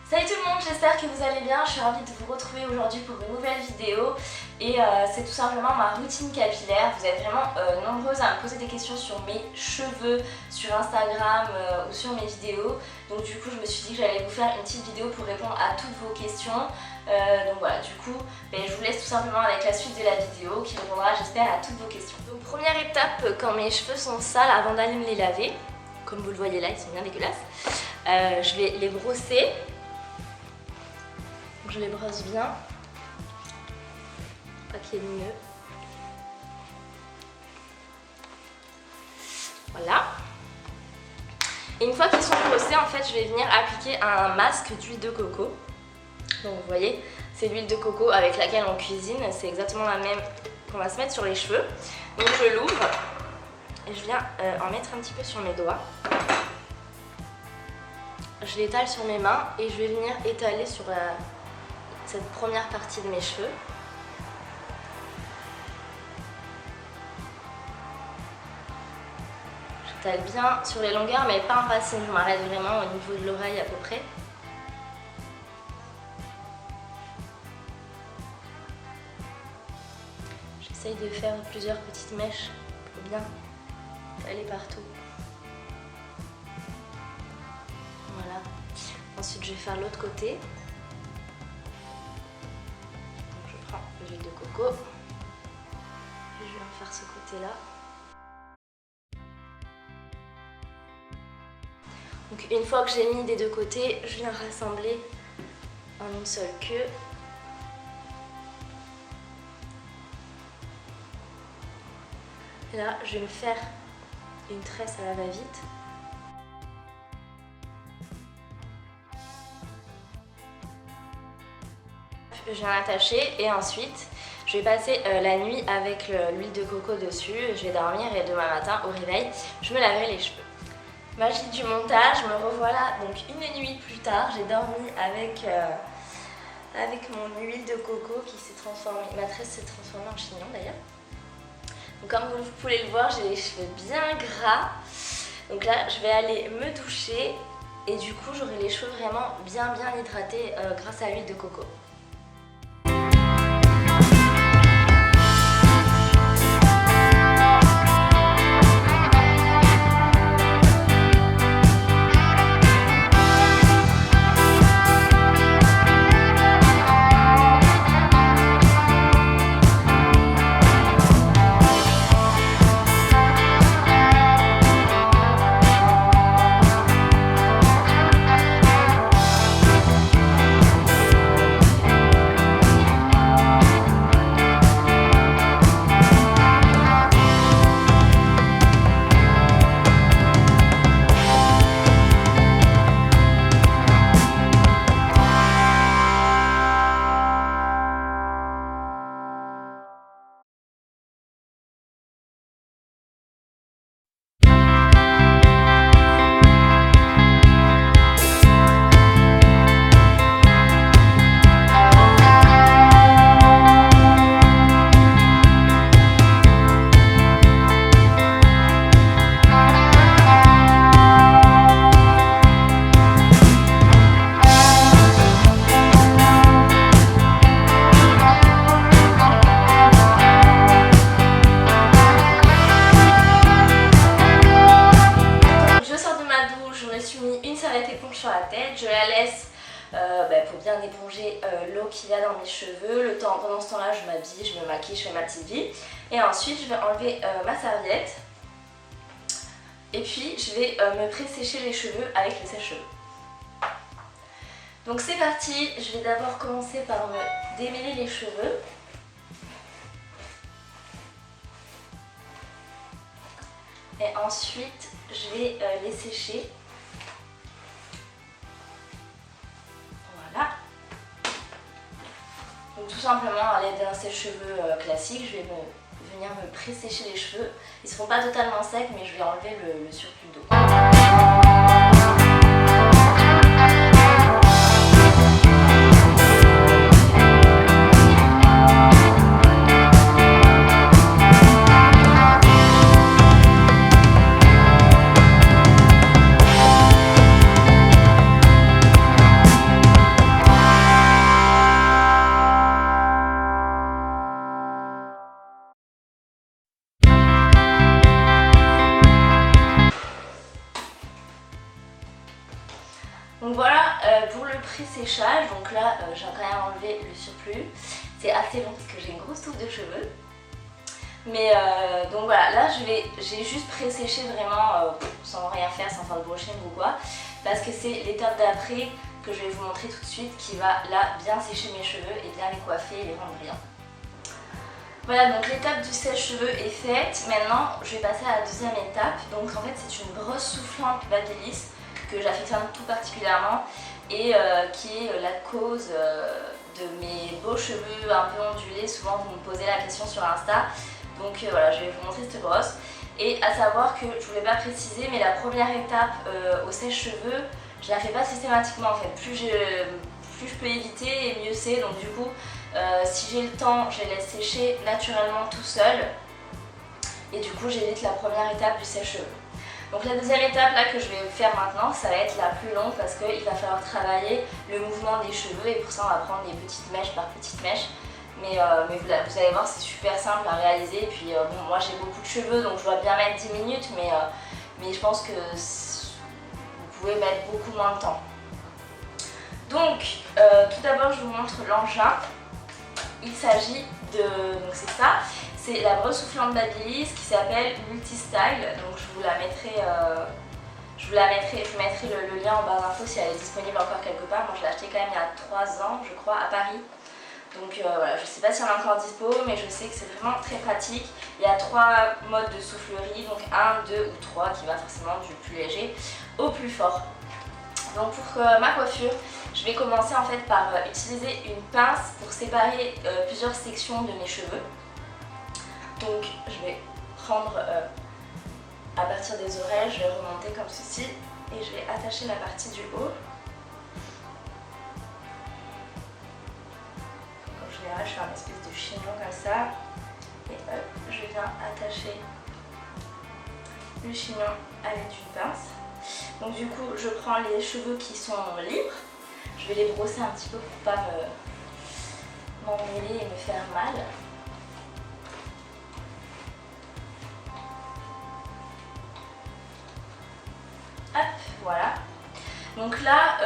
Salut tout le monde, j'espère que vous allez bien. Je suis ravie de vous retrouver aujourd'hui pour une nouvelle vidéo et c'est tout simplement ma routine capillaire. Vous êtes vraiment nombreuses à me poser des questions sur mes cheveux, sur Instagram ou sur mes vidéos. Donc du coup je me suis dit que j'allais vous faire une petite vidéo pour répondre à toutes vos questions. Donc voilà, du coup je vous laisse tout simplement avec la suite de la vidéo qui répondra, j'espère, à toutes vos questions. Donc première étape, quand mes cheveux sont sales, avant d'aller me les laver, comme vous le voyez là, ils sont bien dégueulasses, je vais les brosser. Je les brosse bien, pas qu'il y ait de nœuds. Voilà. Et une fois qu'ils sont brossés, en fait, je vais venir appliquer un masque d'huile de coco. Donc vous voyez, c'est l'huile de coco avec laquelle on cuisine. C'est exactement la même qu'on va se mettre sur les cheveux. Donc je l'ouvre et je viens en mettre un petit peu sur mes doigts. Je l'étale sur mes mains et je vais venir étaler sur cette première partie de mes cheveux. J'étale bien sur les longueurs mais pas en racine, je m'arrête vraiment au niveau de l'oreille à peu près. J'essaye de faire plusieurs petites mèches pour bien étaler partout. Voilà. Ensuite je vais faire l'autre côté. L'huile de coco. Je vais en faire ce côté-là. Donc une fois que j'ai mis des deux côtés, je viens rassembler en une seule queue. Et là, je vais me faire une tresse à la va-vite. Je viens l'attacher et ensuite je vais passer la nuit avec l'huile de coco dessus. Je vais dormir et demain matin au réveil je me laverai les cheveux. Magie du montage, me revoilà donc une nuit plus tard. J'ai dormi avec mon huile de coco qui s'est transformée, ma tresse s'est transformée en chignon d'ailleurs. Donc comme vous pouvez le voir, j'ai les cheveux bien gras. Donc là je vais aller me doucher et du coup j'aurai les cheveux vraiment bien hydratés grâce à l'huile de coco. Sur la tête, je la laisse pour bien éponger l'eau qu'il y a dans mes cheveux. Pendant ce temps-là, je m'habille, je me maquille, je fais ma petite vie. Et ensuite, je vais enlever ma serviette. Et puis, je vais me pré-sécher les cheveux avec le sèche-cheveux. Donc c'est parti, je vais d'abord commencer par me démêler les cheveux. Et ensuite, je vais les sécher. Donc tout simplement à l'aide d'un sèche-cheveux classique, je vais venir me pré-sécher les cheveux. Ils ne seront pas totalement secs mais je vais enlever le surplus d'eau. Donc voilà pour le pré-séchage. Donc là j'ai quand même enlevé le surplus. C'est assez long parce que j'ai une grosse touffe de cheveux. Mais donc voilà, là j'ai juste pré-séché vraiment sans rien faire, sans faire de brushing ou quoi. Parce que c'est l'étape d'après que je vais vous montrer tout de suite qui va là bien sécher mes cheveux et bien les coiffer et les rendre brillants. Voilà, donc l'étape du sèche-cheveux est faite. Maintenant, je vais passer à la deuxième étape. Donc en fait, c'est une brosse soufflante Babyliss que j'affectionne tout particulièrement et qui est la cause de mes beaux cheveux un peu ondulés. Souvent, vous me posez la question sur Insta. Donc voilà, je vais vous montrer cette brosse. Et à savoir que je ne voulais pas préciser, mais la première étape au sèche-cheveux, je la fais pas systématiquement en fait. Plus je peux éviter et mieux c'est. Donc du coup, si j'ai le temps, je les laisse sécher naturellement tout seul. Et du coup, j'évite la première étape du sèche-cheveux. Donc la deuxième étape là que je vais faire maintenant, ça va être la plus longue parce qu'il va falloir travailler le mouvement des cheveux. Et pour ça, on va prendre des petites mèches par petites mèches. Mais vous allez voir, c'est super simple à réaliser. Et puis bon, moi j'ai beaucoup de cheveux donc je dois bien mettre 10 minutes, mais je pense que vous pouvez mettre beaucoup moins de temps. Donc tout d'abord je vous montre l'engin. Il s'agit de, donc c'est ça, c'est la brosse soufflante Babyliss qui s'appelle Multistyle. Donc je vous mettrai le lien en barre d'infos si elle est disponible encore quelque part. Moi je l'ai acheté quand même il y a 3 ans je crois à Paris. Donc voilà, je ne sais pas si elle est encore dispo, mais je sais que c'est vraiment très pratique. Il y a 3 modes de soufflerie, donc 1, 2 ou 3 qui va forcément du plus léger au plus fort. Donc pour ma coiffure, je vais commencer en fait par utiliser une pince pour séparer plusieurs sections de mes cheveux. Donc je vais prendre à partir des oreilles, je vais remonter comme ceci et je vais attacher la partie du haut. Je fais un espèce de chignon comme ça et hop, je viens attacher le chignon avec une pince. Donc du coup, je prends les cheveux qui sont libres, je vais les brosser un petit peu pour pas m'emmêler et me faire mal. Hop, voilà. Donc là,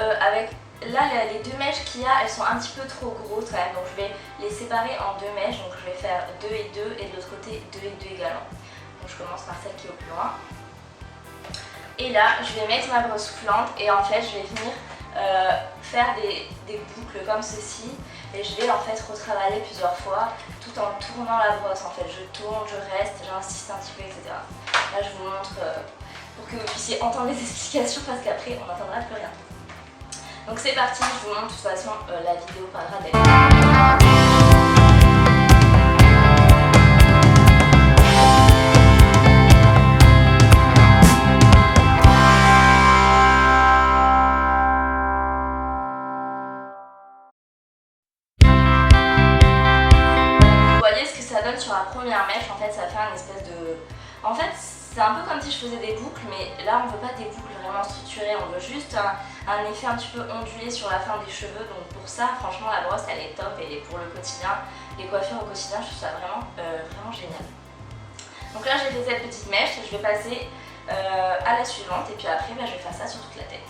les 2 mèches qu'il y a, elles sont un petit peu trop grosses quand même, donc je vais les séparer en 2 mèches, donc je vais faire 2 et 2 et de l'autre côté 2 et 2 également. Donc je commence par celle qui est au plus loin. Et là, je vais mettre ma brosse soufflante et en fait je vais venir faire des boucles comme ceci et je vais en fait retravailler plusieurs fois tout en tournant la brosse. En fait, je tourne, je reste, j'insiste un petit peu, etc. Là, je vous montre pour que vous puissiez entendre les explications parce qu'après on n'entendra plus rien. Donc c'est parti, je vous montre de toute façon la vidéo parlera d'elle. Vous voyez ce que ça donne sur la première mèche, en fait ça fait un espèce de... En fait c'est un peu comme si je faisais des boucles, mais là on ne veut pas des boucles vraiment structurées, on veut juste un effet un petit peu ondulé sur la fin des cheveux. Donc pour ça, franchement la brosse elle est top, elle est pour le quotidien, les coiffures au quotidien, je trouve ça vraiment, vraiment génial. Donc là j'ai fait cette petite mèche, je vais passer à la suivante et puis après je vais faire ça sur toute la tête.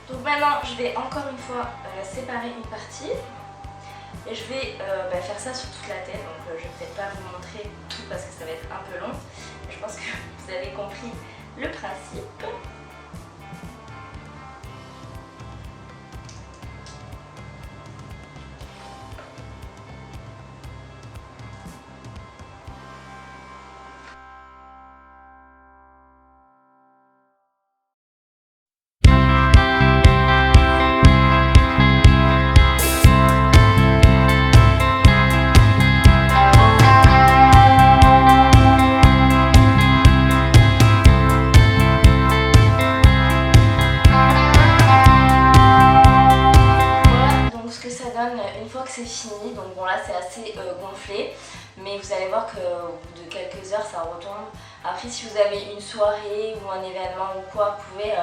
Donc maintenant je vais encore une fois séparer une partie et je vais faire ça sur toute la tête. Donc je vais peut-être pas vous montrer tout parce que ça va être un peu long, mais je pense que vous avez compris le principe. c'est fini, donc bon là c'est assez gonflé, mais vous allez voir qu'au bout de quelques heures ça retombe. Après si vous avez une soirée ou un événement ou quoi, vous pouvez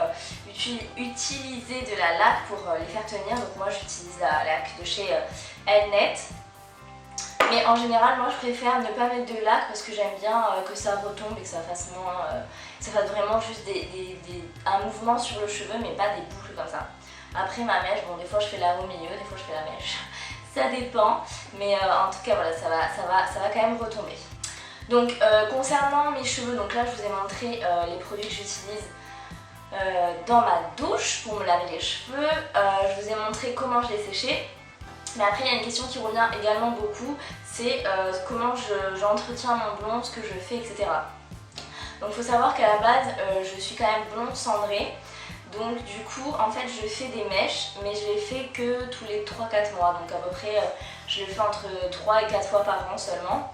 utiliser de la laque pour les faire tenir. Donc moi j'utilise la laque de chez Elnet. Mais en général moi je préfère ne pas mettre de laque parce que j'aime bien que ça retombe et que ça fasse moins, ça fasse vraiment juste un mouvement sur le cheveu mais pas des boucles comme ça. Après ma mèche, bon des fois je fais la au milieu, des fois je fais la mèche, ça dépend, mais en tout cas voilà ça va quand même retomber. Donc concernant mes cheveux, donc là je vous ai montré les produits que j'utilise dans ma douche pour me laver les cheveux, je vous ai montré comment je les séchais. Mais après il y a une question qui revient également beaucoup, c'est comment j'entretiens mon blond, ce que je fais, etc. Donc il faut savoir qu'à la base je suis quand même blonde cendrée. Donc du coup en fait je fais des mèches, mais je les fais que tous les 3-4 mois. Donc à peu près je les fais entre 3 et 4 fois par an seulement.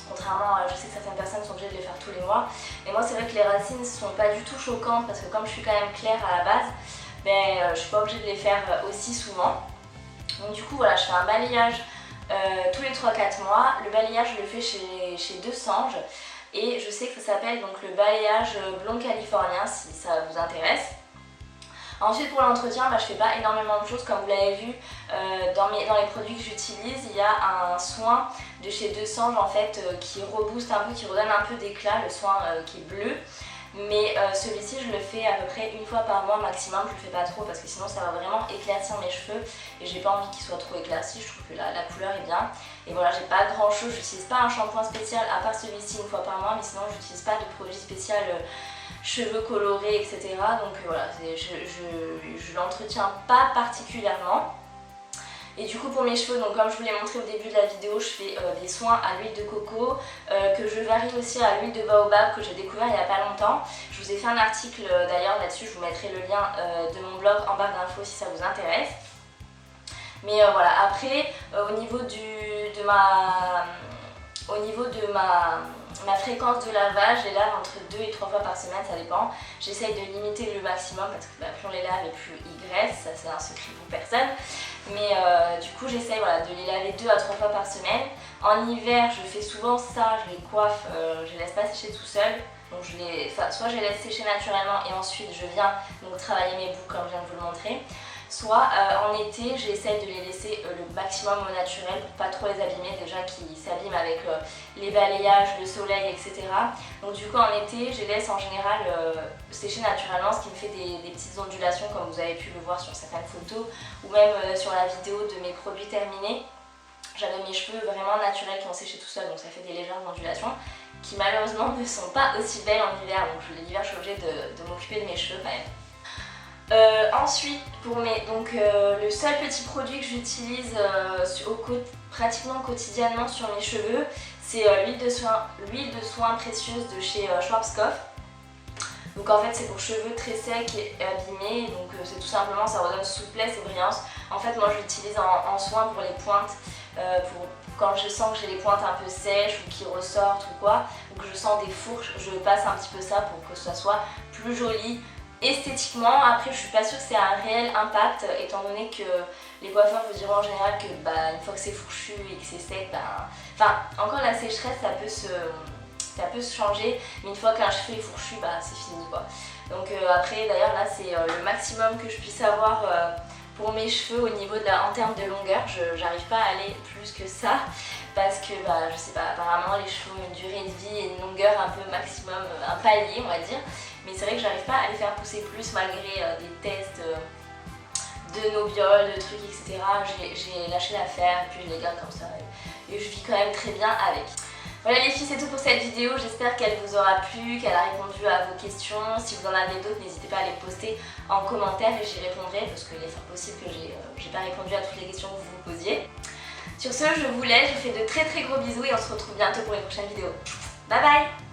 Contrairement à, je sais que certaines personnes sont obligées de les faire tous les mois. Et moi c'est vrai que les racines ne sont pas du tout choquantes parce que comme je suis quand même claire à la base, ben, je suis pas obligée de les faire aussi souvent. Donc du coup voilà, je fais un balayage tous les 3-4 mois. Le balayage je le fais chez Desange. Et je sais que ça s'appelle donc le balayage blond californien si ça vous intéresse. Ensuite pour l'entretien, je fais pas énormément de choses comme vous l'avez vu dans les produits que j'utilise. Il y a un soin de chez Desange en fait qui rebooste un peu, qui redonne un peu d'éclat, le soin qui est bleu. Mais celui-ci je le fais à peu près une fois par mois maximum, je le fais pas trop parce que sinon ça va vraiment éclaircir mes cheveux et j'ai pas envie qu'ils soient trop éclaircis, je trouve que la couleur est bien. Et voilà, j'ai pas grand chose, j'utilise pas un shampoing spécial à part celui-ci une fois par mois, mais sinon j'utilise pas de produit spécial cheveux colorés, etc. Donc voilà, je l'entretiens pas particulièrement. Et du coup pour mes cheveux, donc comme je vous l'ai montré au début de la vidéo, je fais des soins à l'huile de coco, que je varie aussi à l'huile de baobab que j'ai découvert il n'y a pas longtemps. Je vous ai fait un article d'ailleurs là-dessus, je vous mettrai le lien de mon blog en barre d'infos si ça vous intéresse. Mais voilà, après au niveau de ma fréquence de lavage, je les lave entre 2 et 3 fois par semaine, ça dépend. J'essaye de limiter le maximum parce que plus on les lave et plus ils graissent, ça c'est un secret pour personne. Mais du coup j'essaye voilà, de les laver 2 à 3 fois par semaine. En hiver je fais souvent ça, je les coiffe, je les laisse pas sécher tout seul. Donc soit je les laisse sécher naturellement et ensuite je viens donc travailler mes boucles comme je viens de vous le montrer. Soit en été j'essaye de les laisser le maximum au naturel pour pas trop les abîmer, déjà qu'ils s'abîment avec les balayages, le soleil, etc. Donc du coup en été je les laisse en général sécher naturellement, ce qui me fait des petites ondulations comme vous avez pu le voir sur certaines photos ou même sur la vidéo de mes produits terminés. J'avais mes cheveux vraiment naturels qui ont séché tout seul, donc ça fait des légères ondulations qui malheureusement ne sont pas aussi belles en hiver, donc l'hiver je suis obligée de m'occuper de mes cheveux quand même. Ensuite, le seul petit produit que j'utilise pratiquement quotidiennement sur mes cheveux, c'est l'huile de soin précieuse de chez Schwarzkopf. Donc en fait c'est pour cheveux très secs et abîmés, donc c'est tout simplement, ça redonne souplesse et brillance. En fait moi je l'utilise en soin pour les pointes, quand je sens que j'ai les pointes un peu sèches ou qui ressortent ou quoi, ou que je sens des fourches, je passe un petit peu ça pour que ça soit plus joli. Esthétiquement, après je suis pas sûre que c'est un réel impact étant donné que les coiffeurs vous diront en général que une fois que c'est fourchu et que c'est sec, encore la sécheresse ça peut se changer, mais une fois qu'un cheveu est fourchu, c'est fini quoi. Donc après d'ailleurs là c'est le maximum que je puisse avoir pour mes cheveux au niveau en termes de longueur, j'arrive pas à aller plus que ça parce que je sais pas, apparemment les cheveux ont une durée de vie et une longueur un peu maximum, un palier on va dire. Mais c'est vrai que j'arrive pas à les faire pousser plus malgré des tests de Nobiol, de trucs, etc. J'ai lâché l'affaire et puis je les garde comme ça et je vis quand même très bien avec. Voilà les filles, c'est tout pour cette vidéo. J'espère qu'elle vous aura plu, qu'elle a répondu à vos questions. Si vous en avez d'autres, n'hésitez pas à les poster en commentaire et j'y répondrai parce qu'il est fort possible que j'ai pas répondu à toutes les questions que vous vous posiez. Sur ce, je vous laisse, je vous fais de très gros bisous et on se retrouve bientôt pour une prochaine vidéo. Bye bye!